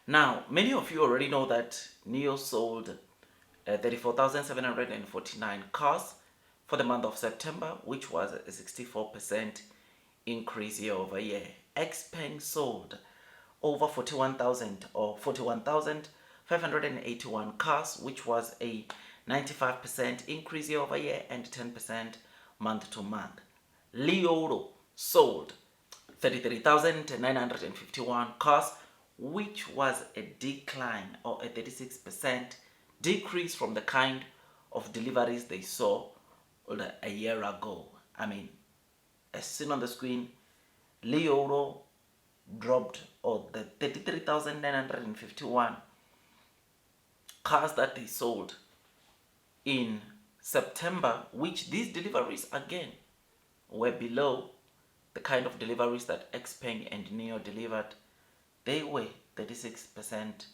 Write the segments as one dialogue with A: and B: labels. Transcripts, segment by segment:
A: Now, many of you already know that Nio sold 34,749 cars for the month of September, which was a 64% increase year over year. Xpeng sold over 41,000 or 41,581 cars, which was a 95% increase year over year and 10% month to month. Li Auto sold 33,951 cars, which was a decline or a 36% decrease from the kind of deliveries they saw a year ago. I mean, as seen on the screen, Li Auto dropped, or the 33,951 cars that they sold in September, which these deliveries again were below the kind of deliveries that Xpeng and Nio delivered. They were 36%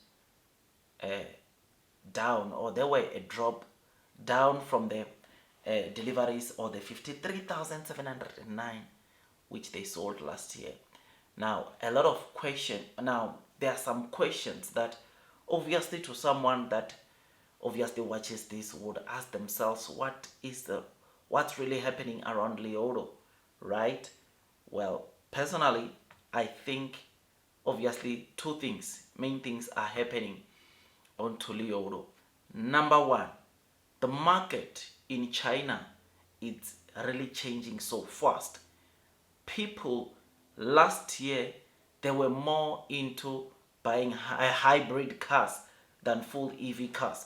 A: down, or they were a drop down from the deliveries, or the 53,709 which they sold last year. Now, a lot of questions. Now, there are some questions that obviously to someone that obviously watches this would ask themselves, what's really happening around Li Auto, right? Well, personally, I think obviously two main things are happening onto Li Auto. Number one, the market in China is really changing so fast. People last year, they were more into buying hybrid cars than full EV cars.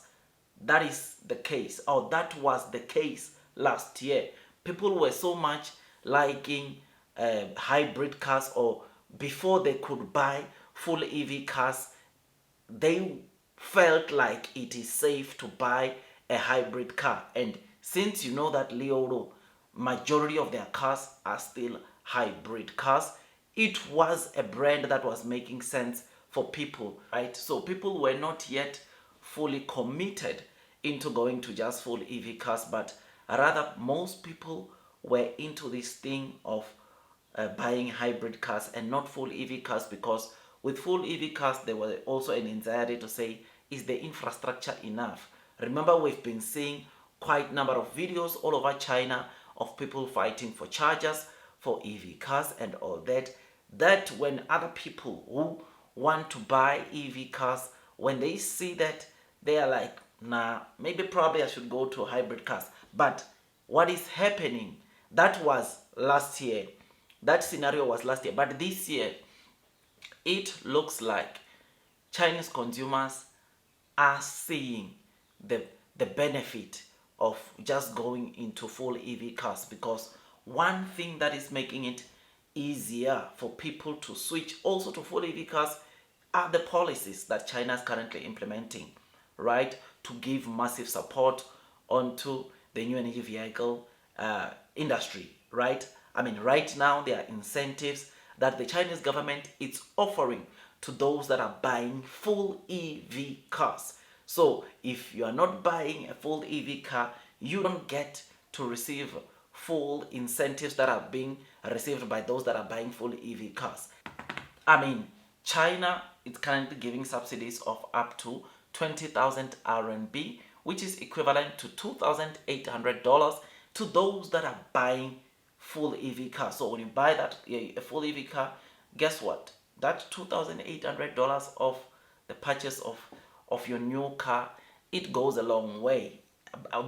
A: That is the case, or that was the case last year. People were so much liking hybrid cars, or before they could buy full EV cars, they felt like it is safe to buy a hybrid car. And since you know that Li Auto, majority of their cars are still hybrid cars, it was a brand that was making sense for people, right? So people were not yet fully committed into going to just full EV cars, but rather most people were into this thing of buying hybrid cars and not full EV cars, because with full EV cars there was also an anxiety to say, is the infrastructure enough? Remember, we've been seeing quite a number of videos all over China of people fighting for chargers for EV cars and all that. That when other people who want to buy EV cars, when they see that, they are like, nah, maybe probably I should go to hybrid cars. But what is happening, that was last year. That scenario was last year. But this year, it looks like Chinese consumers are seeing the benefit of just going into full EV cars, because one thing that is making it easier for people to switch also to full EV cars are the policies that China is currently implementing, right, to give massive support onto the new energy vehicle industry, right? I mean, right now there are incentives that the Chinese government is offering to those that are buying full EV cars. So if you are not buying a full EV car, you don't get to receive full incentives that are being received by those that are buying full EV cars. I mean, China is currently giving subsidies of up to 20,000 RMB, which is equivalent to $2,800 to those that are buying full EV cars. So when you buy that a full EV car, guess what? That $2,800 of the purchase of your new car, it goes a long way.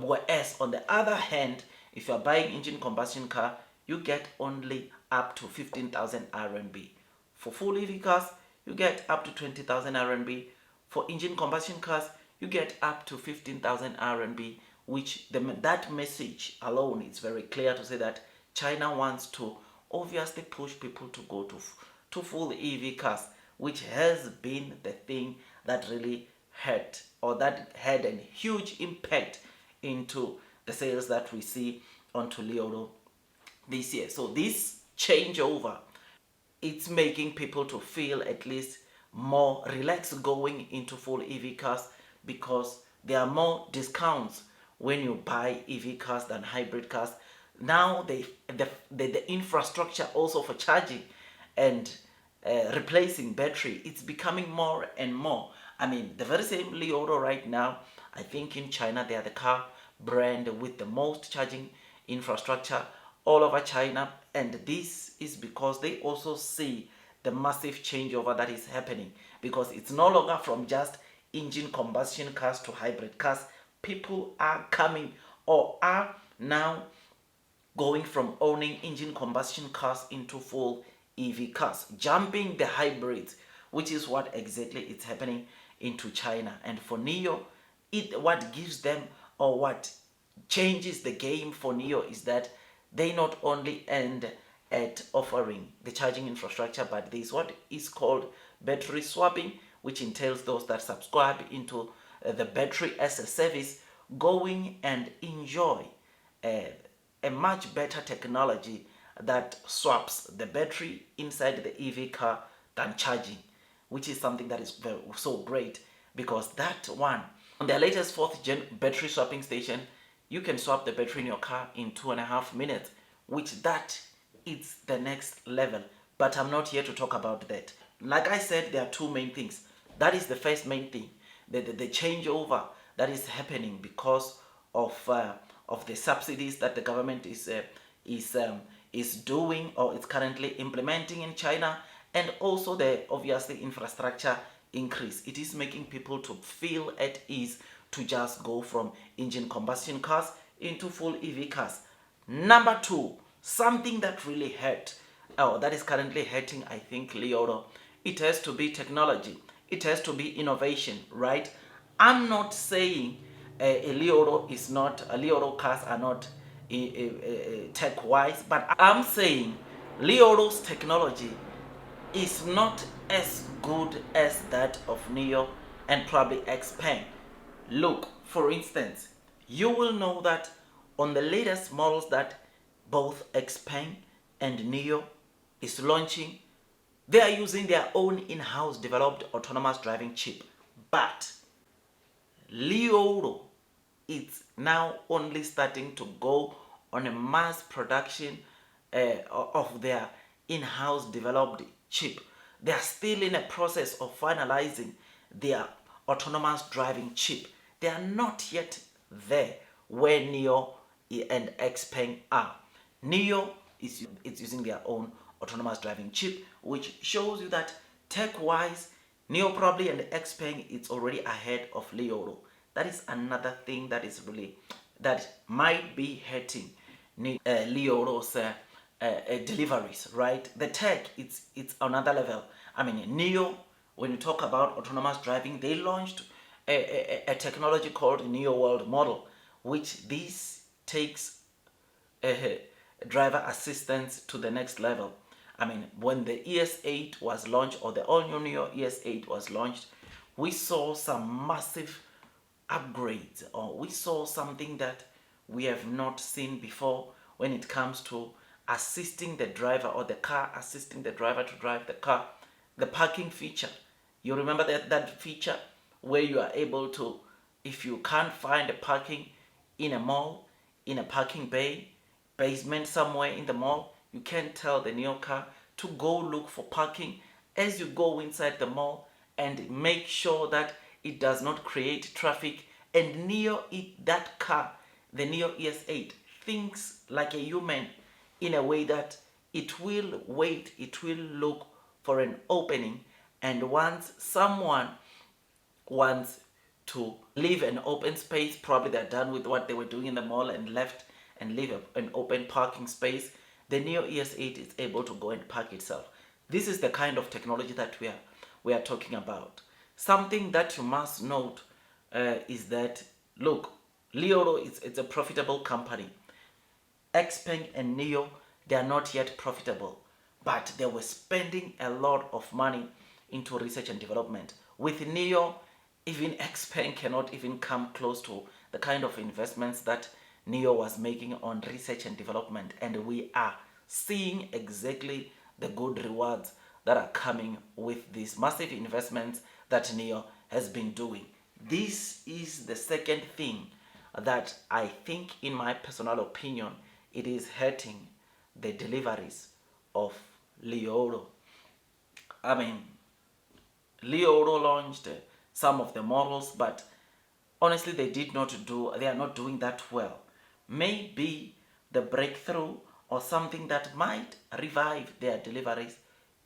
A: Whereas on the other hand, if you're buying engine combustion car, you get only up to 15,000 RMB. For full EV cars, you get up to 20,000 RMB. For engine combustion cars, you get up to 15,000 RMB, which that message alone is very clear to say that China wants to obviously push people to go to full EV cars, which has been the thing that really hurt, or that had a huge impact into the sales that we see onto Li Auto this year. So this changeover, it's making people to feel at least more relaxed going into full EV cars, because there are more discounts when you buy EV cars than hybrid cars. Now the infrastructure also for charging and replacing battery. It's becoming more and more. I mean, the very same Li Auto right now, I think in China they are the car brand with the most charging infrastructure all over China, and this is because they also see the massive changeover that is happening, because it's no longer from just engine combustion cars to hybrid cars. People are coming or are now going from owning engine combustion cars into full EV cars, jumping the hybrids, which is what exactly is happening into China. And for Nio, what gives them, or what changes the game for Nio, is that they not only end at offering the charging infrastructure, but there is what is called battery swapping, which entails those that subscribe into the battery as a service going and enjoy a much better technology that swaps the battery inside the EV car than charging, which is something that is so great, because that one, on their latest 4th gen battery swapping station, you can swap the battery in your car in 2.5 minutes, which that is the next level. But I'm not here to talk about that. Like I said, there are two main things. That is the first main thing, the changeover that is happening because of the subsidies that the government is doing, or is currently implementing in China, and also the obviously infrastructure increase. It is making people to feel at ease to just go from engine combustion cars into full EV cars. Number two, something that really hurt, or that is currently hurting, I think, Li Auto, it has to be technology. It has to be innovation, right? I'm not saying Li Auto is not, Li Auto cars are not tech wise, but I'm saying Li Auto's technology is not as good as that of Nio and probably XPeng. Look, for instance, you will know that on the latest models that both XPeng and Nio is launching, they are using their own in-house developed autonomous driving chip. But Li Auto is now only starting to go on a mass production of their in-house developed chip. They are still in a process of finalizing their autonomous driving chip. They are not yet there where Nio and XPeng are. Nio is using their own autonomous driving chip, which shows you that tech-wise, Nio probably and XPeng it's already ahead of Li Auto. That is another thing that is really, that might be hurting Li Auto's deliveries, right? The tech, it's another level. I mean, Nio, when you talk about autonomous driving, they launched a technology called Nio World Model, which this takes driver assistance to the next level. I mean, when the ES8 was launched, or the all-new Nio ES8 was launched, we saw some massive upgrades, or we saw something that we have not seen before when it comes to assisting the driver, or the car assisting the driver to drive the car. The parking feature, you remember that feature where you are able to, if you can't find a parking in a mall, in a parking bay, basement somewhere in the mall, you can tell the Nio car to go look for parking as you go inside the mall, and make sure that it does not create traffic. And Nio, that car, the Nio ES8, thinks like a human in a way that it will wait, it will look for an opening, and once someone wants to leave an open space, probably they're done with what they were doing in the mall and left and leave an open parking space, the Nio ES8 is able to go and park itself. This is the kind of technology that we are talking about. Something that you must note is that, look, Li Auto it's a profitable company. XPeng and Nio, they are not yet profitable, but they were spending a lot of money into research and development. With Nio, even XPeng cannot even come close to the kind of investments that Nio was making on research and development, and we are seeing exactly the good rewards that are coming with these massive investments that Nio has been doing. This is the second thing that I think, in my personal opinion, it is hurting the deliveries of Li Auto. I mean, Li Auto launched some of the models, but honestly they are not doing that well. Maybe the breakthrough or something that might revive their deliveries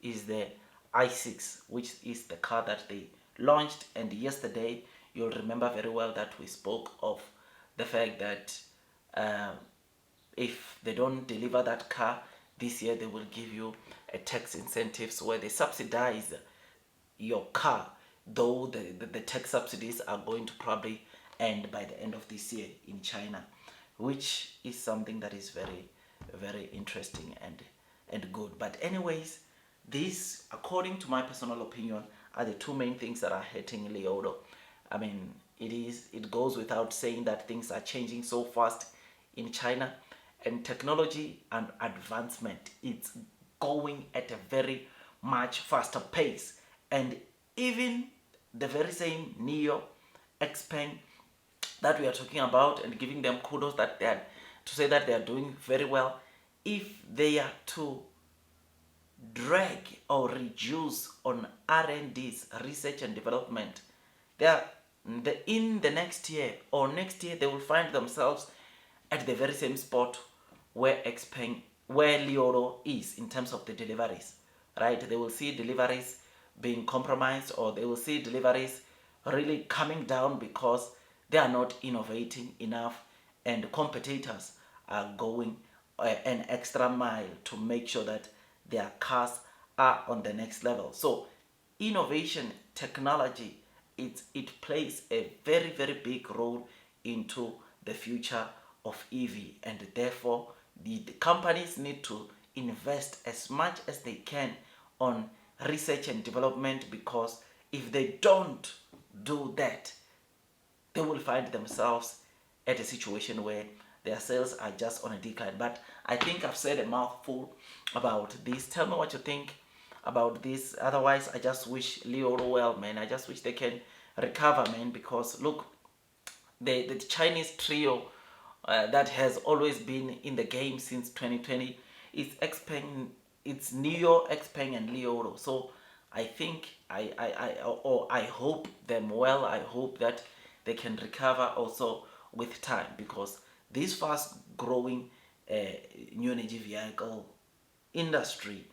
A: is the i6, which is the car that they launched. And yesterday, you'll remember very well that we spoke of the fact that if they don't deliver that car this year, they will give you a tax incentives where they subsidize your car, though the tax subsidies are going to probably end by the end of this year in China, which is something that is very, very interesting and good. But anyways, these, according to my personal opinion, are the two main things that are hurting Li Auto. I mean, it goes without saying that things are changing so fast in China, and technology and advancement, it's going at a very much faster pace. And even the very same Nio Xpeng that we are talking about and giving them kudos that they are, to say that they are doing very well, if they are to drag or reduce on R&D's, research and development, they are in the next year or next year they will find themselves at the very same spot where Li Auto is in terms of the deliveries, right? They will see deliveries being compromised, or they will see deliveries really coming down because they are not innovating enough, and competitors are going an extra mile to make sure that their cars are on the next level. So innovation, technology, it plays a very, very big role into the future of EV, and therefore the companies need to invest as much as they can on research and development, because if they don't do that, they will find themselves at a situation where their sales are just on a decline. But I think I've said a mouthful about this. Tell me what you think about this. Otherwise, I just wish Li Auto well, man. I just wish they can recover, man, because look, the Chinese trio that has always been in the game since 2020 is Xpeng, it's Nio, Xpeng, and Li Auto. So I think I hope them well. I hope that they can recover also with time, because this fast growing new energy vehicle industry,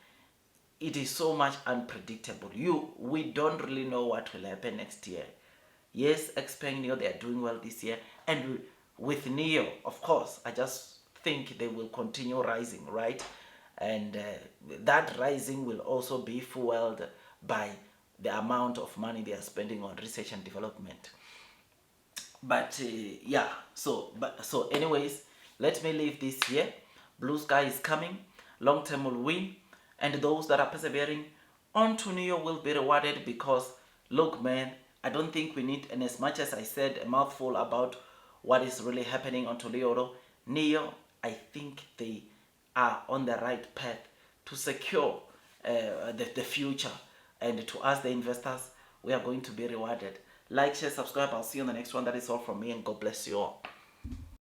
A: it is so much unpredictable. We don't really know what will happen next year. Yes, Xpeng, Nio, they are doing well this year, and with Nio, of course, I just think they will continue rising, right? And that rising will also be fueled by the amount of money they are spending on research and development. But yeah, so anyways, let me leave this here. Blue sky is coming, long term will win, and those that are persevering onto Nio will be rewarded. Because look, man, I don't think we need, and as much as I said a mouthful about what is really happening onto Li Auto, Nio, I think they are on the right path to secure the future, and to us the investors, we are going to be rewarded. Like, share, subscribe. I'll see you on the next one. That is all from me, and God bless you all.